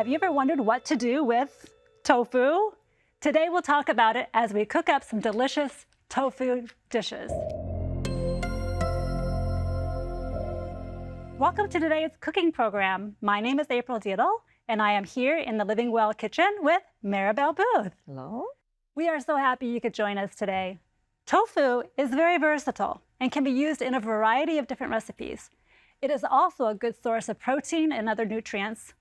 Have you ever wondered what to do with tofu? Today we'll talk about it as we cook up some delicious tofu dishes. Welcome to today's cooking program. My name is April Dietel, and I am here in the Living Well kitchen with Maribel Booth. Hello. We are so happy you could join us today. Tofu is very versatile and can be used in a variety of different recipes. It is also a good source of protein and other nutrients.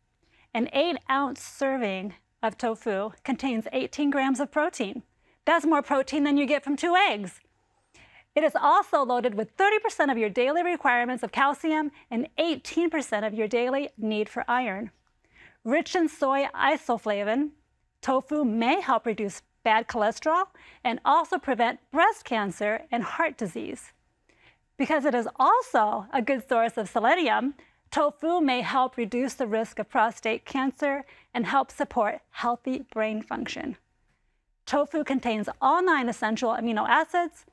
An 8-ounce serving of tofu contains 18 grams of protein. That's more protein than you get from 2 eggs. It is also loaded with 30% of your daily requirements of calcium and 18% of your daily need for iron. Rich in soy isoflavin, tofu may help reduce bad cholesterol and also prevent breast cancer and heart disease. Because it is also a good source of selenium, tofu may help reduce the risk of prostate cancer and help support healthy brain function. Tofu contains all 9 essential amino acids,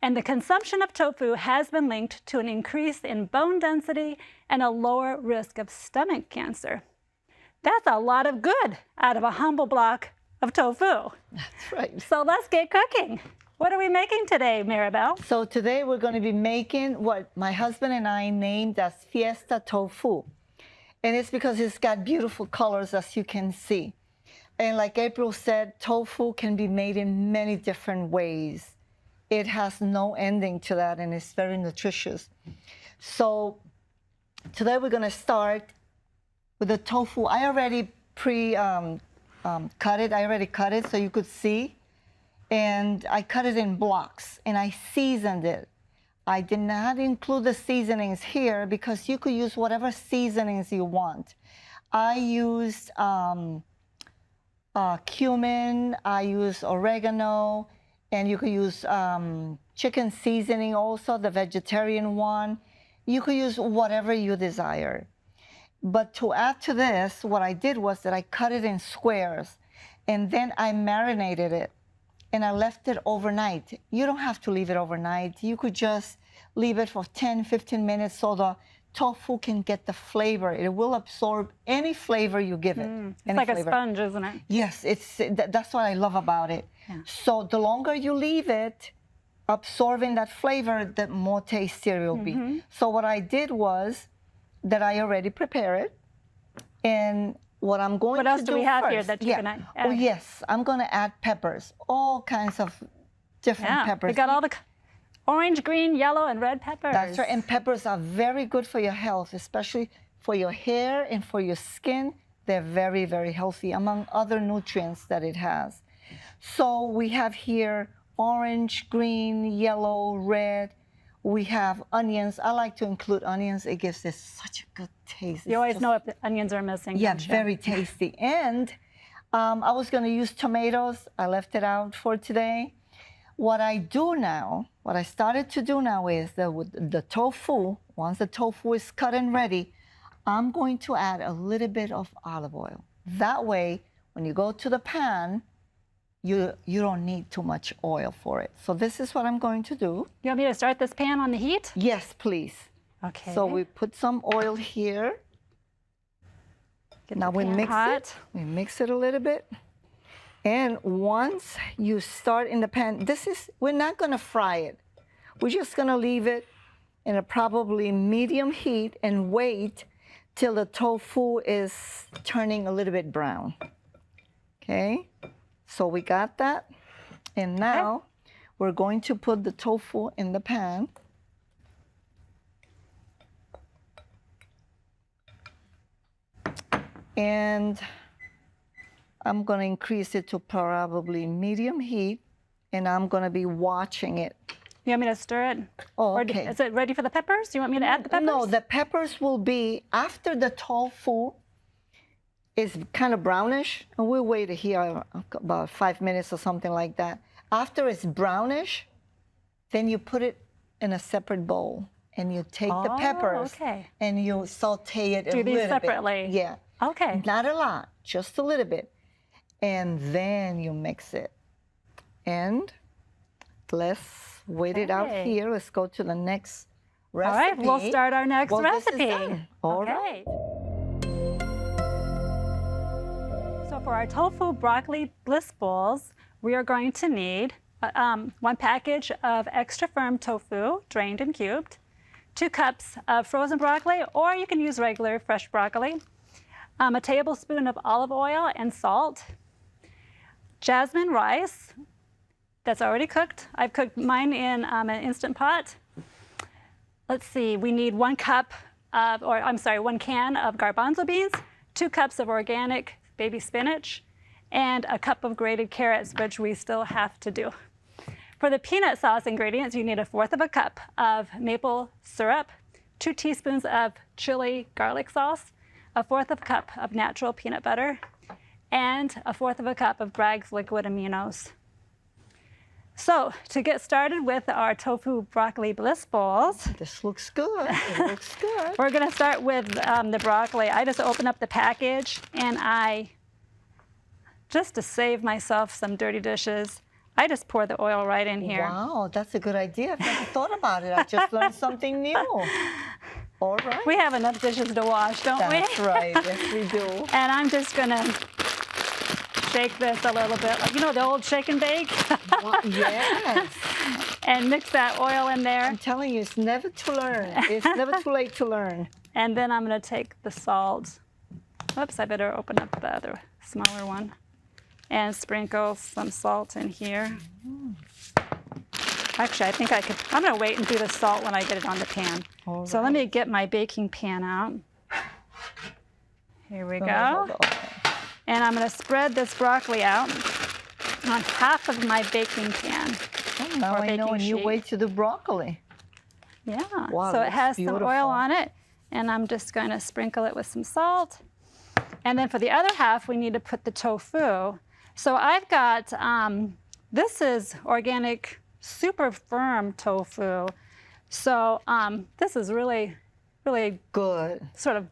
and the consumption of tofu has been linked to an increase in bone density and a lower risk of stomach cancer. That's a lot of good out of a humble block of tofu. That's right. So let's get cooking. What are we making today, Maribel? So today we're going to be making what my husband and I named as Fiesta Tofu. And it's because it's got beautiful colors, as you can see. And like April said, tofu can be made in many different ways. It has no ending to that, and it's very nutritious. So today we're going to start with the tofu. I already cut it. I already cut it so you could see. And I cut it in blocks, and I seasoned it. I did not include the seasonings here because you could use whatever seasonings you want. I used cumin, I used oregano, and you could use chicken seasoning also, the vegetarian one. You could use whatever you desire. But to add to this, what I did was that I cut it in squares, and then I marinated it. And I left it overnight. You don't have to leave it overnight. You could just leave it for 10, 15 minutes so the tofu can get the flavor. It will absorb any flavor you give it. It's like a sponge, isn't it? Yes, that's what I love about it. Yeah. So the longer you leave it absorbing that flavor, the more tastier it will be. So what I did was that I already prepared it. And what I'm going to do What else do we have first, here that you're going to add? Oh, yes. I'm going to add peppers, all kinds of different peppers. We got all the orange, green, yellow, and red peppers. That's right. And peppers are very good for your health, especially for your hair and for your skin. They're very, very healthy, among other nutrients that it has. So we have here orange, green, yellow, red. We have onions. I like to include onions. It gives this such a good taste. You always know if the onions are missing. Yeah, very tasty. And I was going to use tomatoes. I left it out for today. What I do now, what I started to do now is that with the tofu, once the tofu is cut and ready, I'm going to add a little bit of olive oil. That way, when you go to the pan, you don't need too much oil for it. So this is what I'm going to do. You want me to start this pan on the heat? Yes, please. Okay. So we put some oil here. Now we mix it. We mix it a little bit. And once you start in the pan, we're not going to fry it. We're just going to leave it in a probably medium heat and wait till the tofu is turning a little bit brown. Okay? So we got that, and now we're going to put the tofu in the pan. And I'm going to increase it to probably medium heat, and I'm going to be watching it. You want me to stir it? Oh, okay. Is it ready for the peppers? Do you want me to add the peppers? No, the peppers will be after the tofu is kind of brownish, and we'll wait here about 5 minutes or something like that. After it's brownish, then you put it in a separate bowl, and you take the peppers and you saute it a little bit. Do these separately? Yeah. Okay. Not a lot, just a little bit. And then you mix it. And let's wait it out here. Let's go to the next recipe. All right, we'll start our next recipe. All right. For our tofu broccoli bliss bowls, we are going to need 1 package of extra firm tofu, drained and cubed, 2 cups of frozen broccoli, or you can use regular fresh broccoli, a tablespoon of olive oil and salt, jasmine rice that's already cooked. I've cooked mine in an Instant Pot. Let's see, we need 1 can of garbanzo beans, 2 cups of organic baby spinach, and a cup of grated carrots, which we still have to do. For the peanut sauce ingredients, you need 1/4 cup of maple syrup, 2 teaspoons of chili garlic sauce, 1/4 cup of natural peanut butter, and 1/4 cup of Bragg's liquid aminos. So to get started with our tofu broccoli bliss bowls, This looks good. It looks good. we're going to start with the broccoli. I just open up the package, and just to save myself some dirty dishes, I just pour the oil right in here. Wow, that's a good idea. I've never thought about it. I just learned something new. All right. We have enough dishes to wash, don't we? That's right. Yes, we do. And I'm just going to shake this a little bit, like, you know, the old shake and bake? Wow, yes. And mix that oil in there. I'm telling you, it's never too learn. It's never too late to learn. And then I'm going to take the salt. Oops, I better open up the other smaller one. And sprinkle some salt in here. Actually, I think I'm going to wait and do the salt when I get it on the pan. So let me get my baking pan out. Here we go. And I'm going to spread this broccoli out on half of my baking pan. Oh, now I know a new way to do broccoli. Yeah, Wow, so it has beautiful. some oil on it, and I'm just going to sprinkle it with some salt. And then for the other half, we need to put the tofu. So I've got, this is organic, super firm tofu. So this is really, really Good. sort of,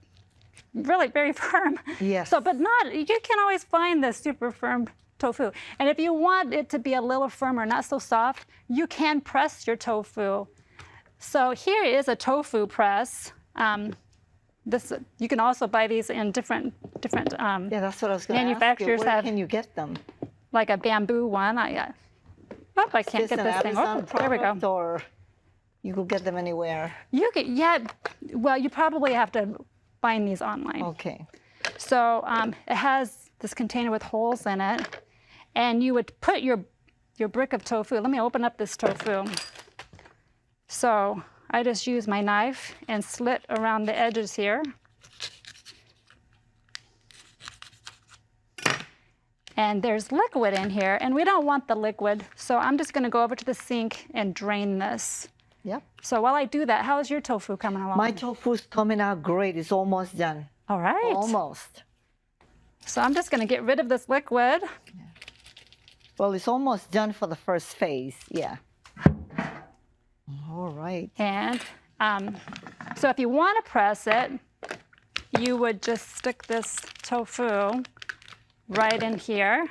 really very firm. Yes. So, but you can always find the super firm tofu. And if you want it to be a little firmer, not so soft, you can press your tofu. So here is a tofu press. You can also buy these in different Yeah, that's what I was going to ask you. manufacturers Where have, can you get them? like a bamboo one. I can't get this thing. Oh, there we go. Or you could get them anywhere. You could, yeah. Well, you probably have to find these online. Okay. So it has this container with holes in it, and you would put your brick of tofu. Let me open up this tofu. So I just use my knife and slit around the edges here. And there's liquid in here, and we don't want the liquid, so I'm just going to go over to the sink and drain this. Yep. So while I do that, how's your tofu coming along? My tofu's coming out great. It's almost done. All right. Almost. So I'm just going to get rid of this liquid. Well, it's almost done for the first phase. Yeah. All right. And so if you want to press it, you would just stick this tofu right in here,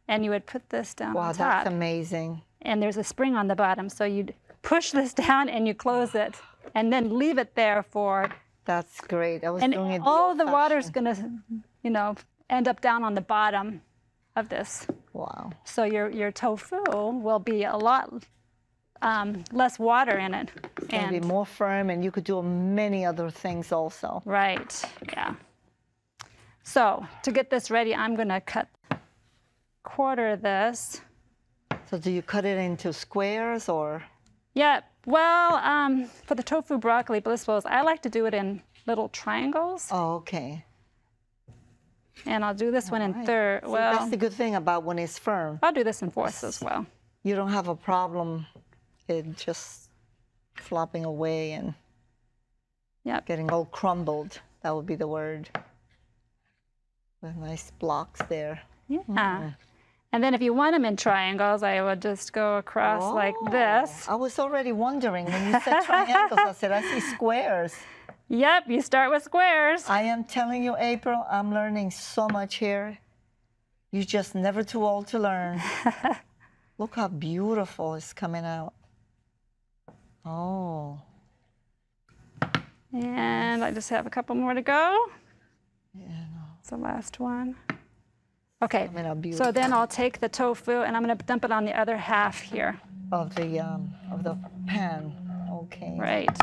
and you would put this down on top. Wow, that's amazing. And there's a spring on the bottom, so you'd push this down and you close it, and then leave it there for. That's great. I was And doing it. all the water's gonna, end up down on the bottom of this. Wow. So your tofu will be a lot less water in it. It's going to be more firm, and you could do many other things also. Right, yeah. So to get this ready, I'm going to quarter this. So do you cut it into squares or? Yeah, well, for the tofu broccoli bliss bowls, I like to do it in little triangles. Oh, okay. And I'll do this one in Right. third. See, Well, that's the good thing about when it's firm. I'll do this in fourths as well. You don't have a problem it just flopping away and Yep. getting all crumbled. That would be the word. With nice blocks there. Yeah. And then if you want them in triangles, I would just go across like this. I was already wondering when you said triangles. I said, I see squares. Yep, you start with squares. I am telling you, April, I'm learning so much here. You're just never too old to learn. Look how beautiful it's coming out. Oh. And I just have a couple more to go. Yeah. It's the last one. Okay, I mean, how so beautiful. then I'll take the tofu and I'm going to dump it on the other half here. Of the pan. Okay. Right.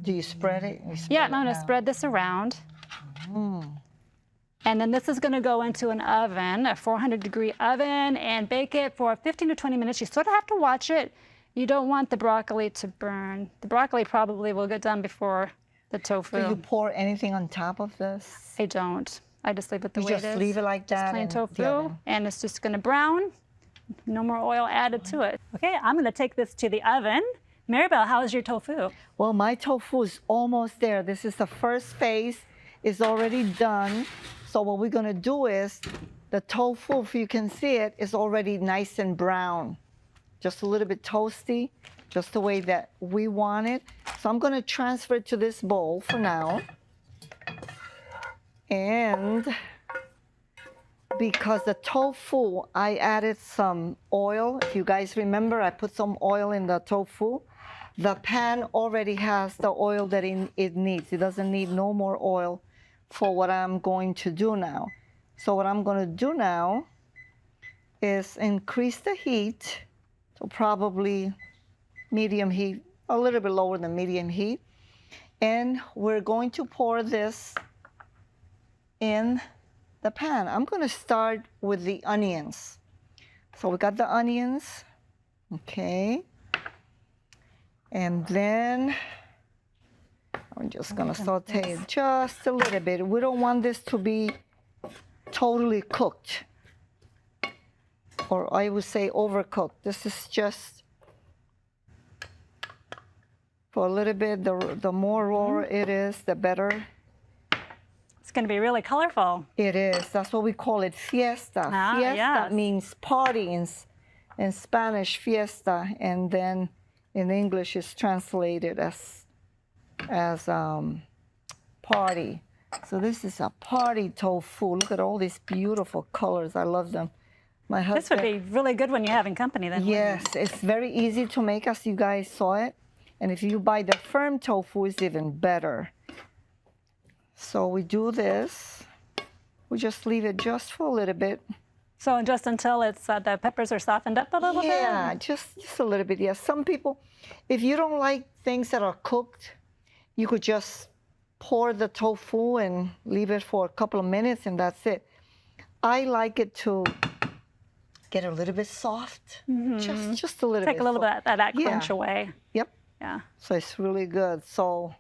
Do you spread it? You spread Yeah, it and I'm going to out. spread this around. Mm. And then this is going to go into an oven, a 400-degree oven, and bake it for 15 to 20 minutes. You sort of have to watch it. You don't want the broccoli to burn. The broccoli probably will get done before the tofu. Do you pour anything on top of this? I don't. I just leave it the way it is. You just leave it like that? Just plain in the tofu, oven. and it's just going to brown. No more oil added to it. Okay, I'm going to take this to the oven. Maribel, how is your tofu? Well, my tofu is almost there. This is the first phase. It's already done. So what we're going to do is the tofu, if you can see it, is already nice and brown. Just a little bit toasty, just the way that we want it. So I'm going to transfer it to this bowl for now. And because the tofu, I added some oil. If you guys remember, I put some oil in the tofu. The pan already has the oil that it needs. It doesn't need no more oil for what I'm going to do now. So what I'm going to do now is increase the heat to probably medium heat, a little bit lower than medium heat. And we're going to pour this in the pan. I'm going to start with the onions. So we got the onions, okay. And then I'm just going to saute it just a little bit. We don't want this to be totally cooked, or I would say overcooked. This is just for a little bit. The more raw it is, the better. It's going to be really colorful. It is. That's what we call it, fiesta. Fiesta yes. means party in Spanish, fiesta, and then in English it's translated as party. So this is a party tofu. Look at all these beautiful colors. I love them. My husband. This would be really good when you're having company then. Yes, it's very easy to make, as you guys saw it. And if you buy the firm tofu, it's even better. So we do this. We just leave it just for a little bit. So just until it's the peppers are softened up a little bit? Yeah, just a little bit. Yeah, some people, if you don't like things that are cooked, you could just pour the tofu and leave it for a couple of minutes and that's it. I like it to get a little bit soft, just a little bit. Take a little bit of that crunch Yeah. away. Yep. Yeah. So it's really good. So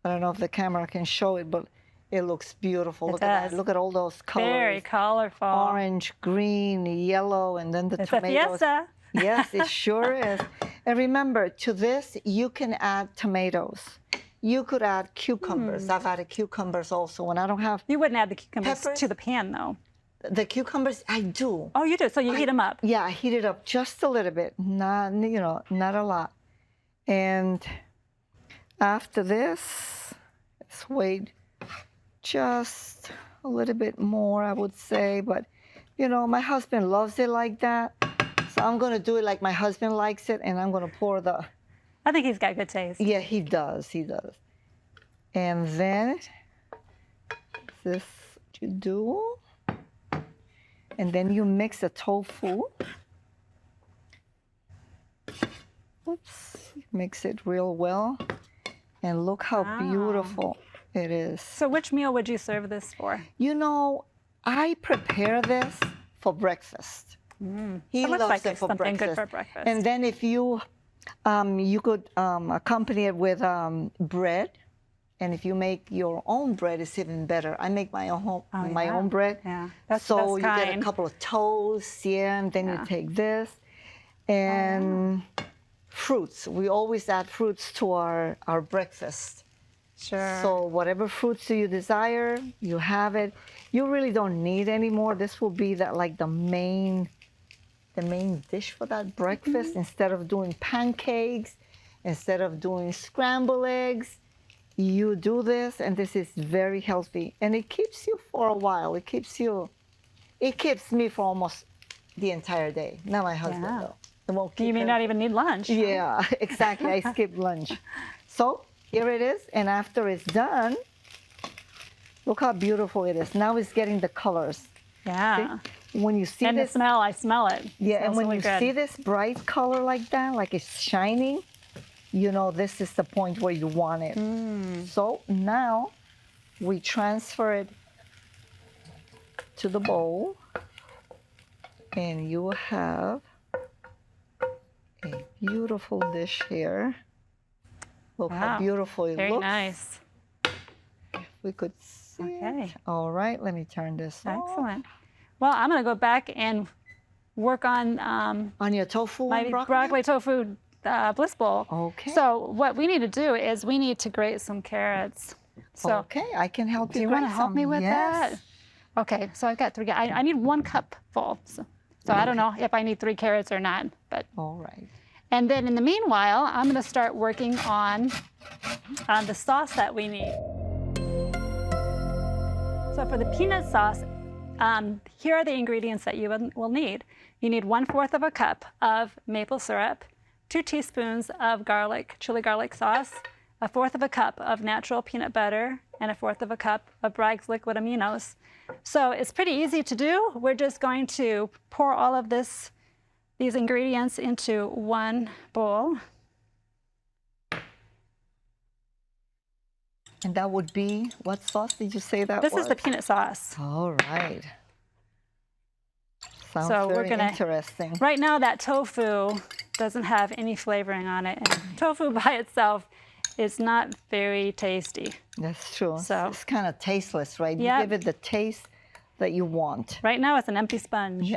I don't know if the camera can show it, but it looks beautiful. Look at that. Look at all those colors. Very colorful. Orange, green, yellow, and then the It's a tomatoes. fiesta. Yes, it sure is. And remember, to this, you can add tomatoes. You could add cucumbers. I've added cucumbers also. When I don't have You wouldn't add the cucumbers Peppers? to the pan, though. the cucumbers, I do. Oh, you do. So you heat them up. Yeah, I heat it up just a little bit, not not a lot. And after this, let's wait just a little bit more, I would say. But my husband loves it like that, so I'm gonna do it like my husband likes it, and I'm gonna pour the. I think he's got good taste. Yeah, he does. He does. And then this you do. And then you mix the tofu. Oops. Mix it real well. And look how beautiful it is. So which meal would you serve this for? I prepare this for breakfast. He It looks loves like it it's for something breakfast. good for breakfast. And then if you could accompany it with bread. And if you make your own bread, it's even better. I make my own bread. Yeah, that's so the best you get a kind. couple of toasts, and then you take this. And fruits. We always add fruits to our breakfast. Sure. So whatever fruits you desire, you have it. You really don't need any more. This will be the main dish for that breakfast. Instead of doing pancakes, instead of doing scrambled eggs, you do this, and this is very healthy. And it keeps you for a while. It keeps me for almost the entire day. Not my husband, though. It won't keep You may him. not even need lunch. Yeah, exactly. I skip lunch. So here it is. And after it's done, look how beautiful it is. Now it's getting the colors. Yeah. See? when you see And the this, smell, I smell it. yeah, and Smells when really you good. see this bright color like that, like it's shining, you know this is the point where you want it. So now we transfer it to the bowl, and you have a beautiful dish here. Look how Wow. beautiful it Very looks. nice. We could see Okay. it. All right, let me turn this off. Excellent. Well, I'm going to go back and work on On your tofu my and broccoli tofu bliss bowl. Okay. So what we need to do is we need to grate some carrots. So Okay, I can help you. do you want to grate help some. me with Yes. that? Okay, so I've got 3. I need 1 cup full. So I don't know if I need 3 carrots or not. But All right. and then in the meanwhile, I'm going to start working on the sauce that we need. So for the peanut sauce, here are the ingredients that you will need. You need 1/4 of a cup of maple syrup, 2 teaspoons of chili garlic sauce, 1/4 of a cup of natural peanut butter, and 1/4 of a cup of Bragg's liquid aminos. So it's pretty easy to do. We're just going to pour all of these ingredients into 1 bowl. And that would be, what sauce did you say that This was? is the peanut sauce. All right. Sounds So we're very gonna- interesting. Right now, that tofu doesn't have any flavoring on it. And tofu by itself is not very tasty. That's true. So- It's kind of tasteless, right? You Yep. give it the taste that you want. Right now, it's an empty sponge.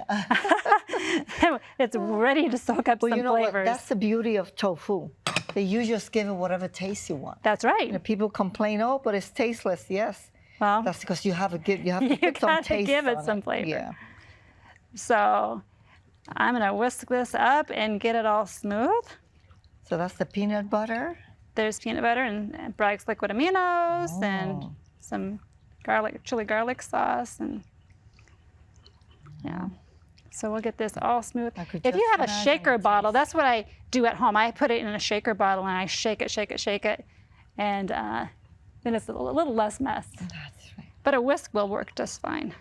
It's ready to soak up Well, some you know what? flavors. That's the beauty of tofu. That you just give it whatever taste you want. That's right. And people complain, oh, but it's tasteless. Yes. Well, That's because you have to You put some gotta taste give it on some flavor. Yeah. so I'm going to whisk this up and get it all smooth. So that's the peanut butter. There's peanut butter and Bragg's liquid aminos and Oh. some chili garlic sauce and yeah. So we'll get this all smooth. I could If you just have a imagine shaker the bottle, taste. that's what I do at home. I put it in a shaker bottle and I shake it, and then it's a little less mess. That's right. But a whisk will work just fine.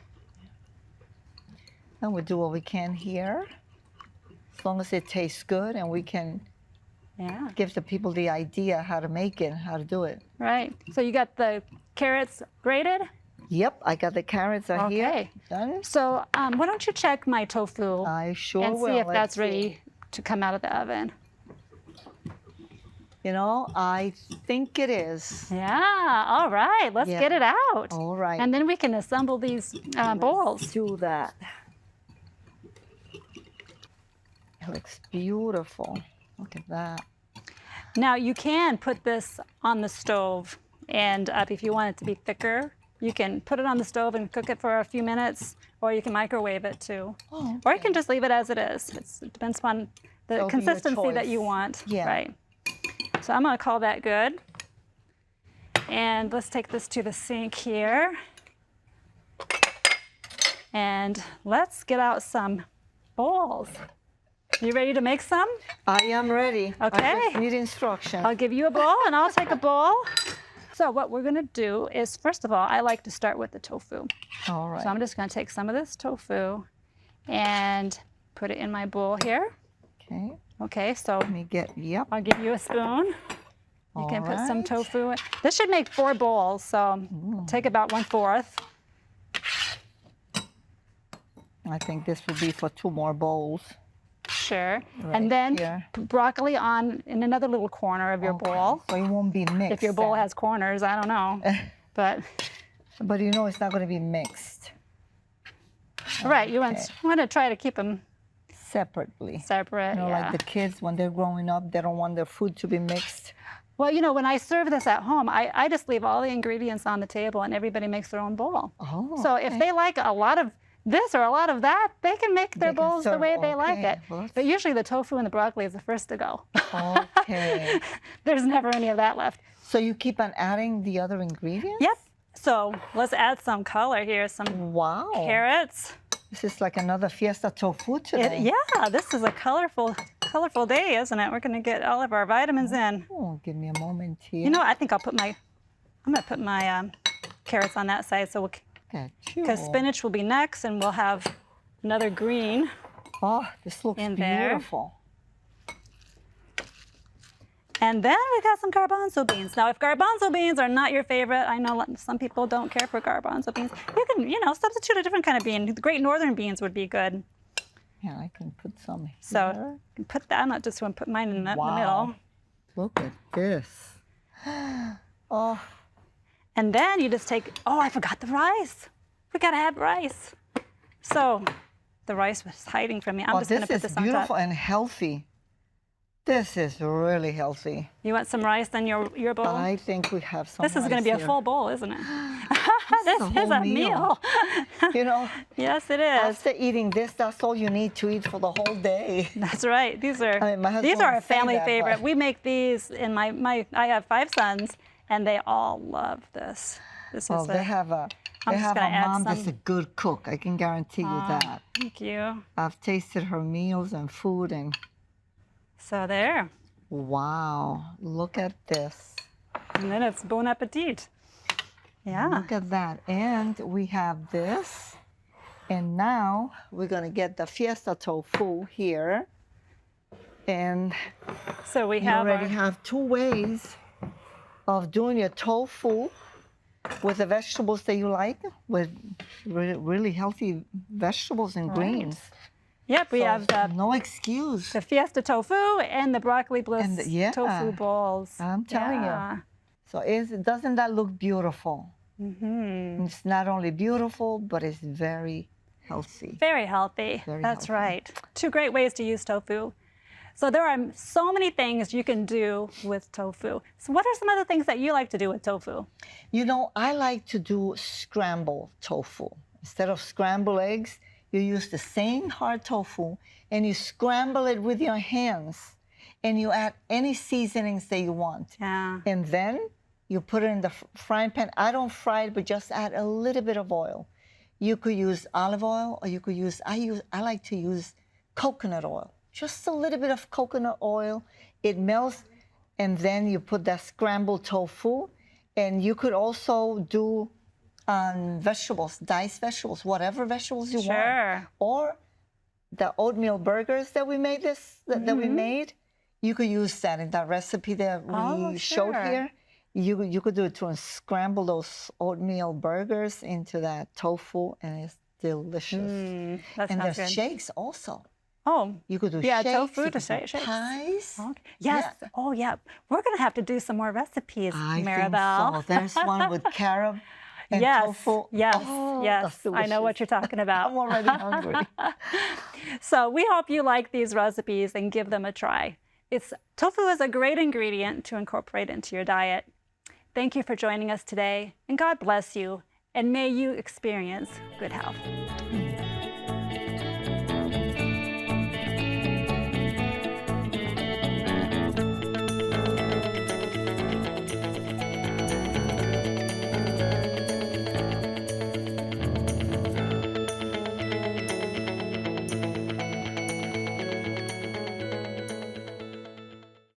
And we'll do what we can here. As long as it tastes good and we can Yeah, give the people the idea how to make it, how to do it. right. So you got the carrots grated? Yep, I got the carrots are here. Okay. Done. So why don't you check my tofu I sure and will. see if Let's that's see. ready to come out of the oven? You know, I think it is. Yeah, all right, let's Yeah. get it out. All right. And then we can assemble these bowls. Do that. It looks beautiful. Look at that. Now you can put this on the stove, and if you want it to be thicker, you can put it on the stove and cook it for a few minutes, or you can microwave it too. Oh, Or you can just leave it as it is. It depends upon the That'll be your consistency that you choice. want. Yeah. Right. So I'm going to call that good. And let's take this to the sink here. And let's get out some bowls. You ready to make some? I am ready. Okay. I just need instructions. I'll give you a bowl and I'll take a bowl. So what we're going to do is, first of all, I like to start with the tofu. All right. So I'm just going to take some of this tofu and put it in my bowl here. Okay. Okay, so Let me get, yep. I'll give you a spoon. You All can put some right. tofu in. This should make 4 bowls, so take about 1/4. I think this would be for 2 more bowls. Sure. Right And then here. put broccoli on in another little corner of your Okay. bowl. So it won't be mixed. If your bowl then. has corners, I don't know. But But you know it's not going to be mixed right, you Okay. want to try to keep them separately. separate. You know, Yeah. like the kids, when they're growing up, they don't want their food to be mixed. Well, you know, when I serve this at home, I just leave all the ingredients on the table and everybody makes their own bowl. Oh, So if they like a lot of this or a lot of that, they can make their They can bowls the serve, way they like okay. it. Well, that's- But usually the tofu and the broccoli is the first to go. Okay. There's never any of that left. So you keep on adding the other ingredients? Yep. So let's add some color here, some Wow. carrots. This is like another Fiesta Tofu today. Yeah, this is a colorful day, isn't it? We're going to get all of our vitamins in. Oh, give me a moment here. You know, I think I'm going to put my carrots on that side, so Got you. because spinach will be next, and we'll have another green. Oh, this looks In there. beautiful. And then we got some garbanzo beans. Now, if garbanzo beans are not your favorite, I know some people don't care for garbanzo beans. You can, substitute a different kind of bean. The Great Northern beans would be good. Yeah, I can put some here. So you can put that. I'm not just going to put mine in the middle. Look at this. Oh. And then you just take, oh, I forgot the rice. We got to have rice. So the rice was hiding from me. I'm just going to put this on top. This is beautiful and healthy. This is really healthy. You want some rice in your bowl? I think we have some. This is going to be a full bowl, isn't it? This is a meal. Yes, it is. After eating this, that's all you need to eat for the whole day. That's right. These are these a family favorite. We make these in I have 5 sons, and they all love this. They have a mom that's a good cook. I can guarantee you that. Thank you. I've tasted her meals and food and. So there. Wow, look at this. And then it's bon appetit. Yeah. Look at that. And we have this. And now we're going to get the Fiesta Tofu here. And so we you already have 2 ways of doing your tofu with the vegetables that you like, with really healthy vegetables and greens. Yep, we have no excuse. The Fiesta Tofu and the broccoli bliss tofu bowls. I'm telling you. So doesn't that look beautiful? Mm-hmm. It's not only beautiful, but it's very healthy. Very healthy. That's right. 2 great ways to use tofu. So there are so many things you can do with tofu. So what are some other things that you like to do with tofu? I like to do scrambled tofu. Instead of scrambled eggs, you use the same hard tofu and you scramble it with your hands and you add any seasonings that you want. Yeah. And then you put it in the frying pan. I don't fry it, but just add a little bit of oil. You could use olive oil or you could use, I like to use coconut oil. Just a little bit of coconut oil. It melts and then you put that scrambled tofu. And you could also do vegetables, diced vegetables, whatever vegetables you want. Or the oatmeal burgers that we made that we made, you could use that in that recipe that we showed here. You could do it to scramble those oatmeal burgers into that tofu, and it's delicious. That and there's good. Shakes also. Oh, you could do shakes, tofu to shakes. Pies. Okay. Yes. Yeah. Oh, yeah. We're going to have to do some more recipes, Maribel. I think so. There's one with carob. And tofu. Yes, oh, yes. I know what you're talking about. I'm already hungry. So we hope you like these recipes and give them a try. Tofu is a great ingredient to incorporate into your diet. Thank you for joining us today, and God bless you, and may you experience good health.